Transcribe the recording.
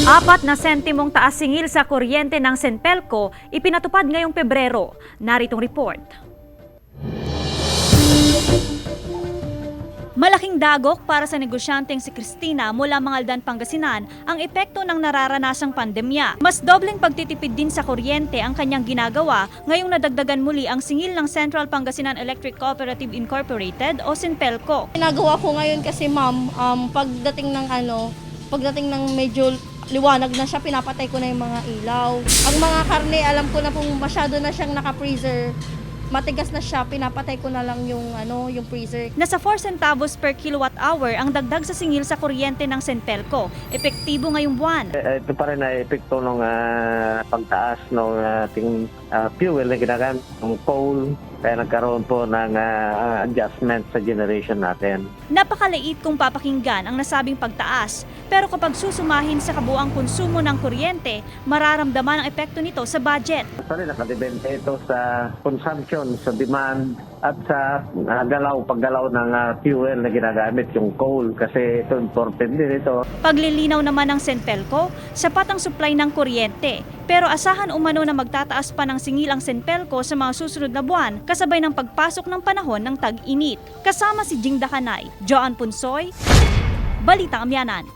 4 na sentimong taas singil sa kuryente ng Senpelco ipinatupad ngayong Pebrero. Naritong report. Malaking dagok para sa negosyanteng si Cristina mula Mangaldan, Pangasinan ang epekto ng nararanasang pandemya. Mas dobleng pagtitipid din sa kuryente ang kanyang ginagawa ngayong nadagdagan muli ang singil ng Central Pangasinan Electric Cooperative Incorporated o Senpelco. Ginagawa ko ngayon kasi ma'am, pagdating ng medyo liwanag na siya, pinapatay ko na yung mga ilaw. Ang mga karne, alam ko na kung masyado na siyang naka-freezer, matigas na siya, pinapatay ko na lang yung freezer. Nasa 4 centavos per kilowatt hour ang dagdag sa singil sa kuryente ng Senpelco. Epektibo ngayong buwan. Ito pa rin na epekto ng pagtaas ng ating fuel na ginagamit, ng coal. Kaya nagkaroon po ng adjustment sa generation natin. Napakaliit kung papakinggan ang nasabing pagtaas, pero kapag susumahin sa kabuang konsumo ng kuryente, mararamdaman ang epekto nito sa budget. Sorry, nakadepende ito sa consumption, sa demand, at sa paggalaw ng fuel na ginagamit, yung coal, kasi ito important din ito. Paglilinaw naman ng Senpelco, sapat ang supply ng kuryente, pero asahan umano na magtataas pa ng singil ang Senpelco sa mga susunod na buwan kasabay ng pagpasok ng panahon ng tag-init. Kasama si Jing Dakanay, Joan Punsoy, Balitang Amyanan.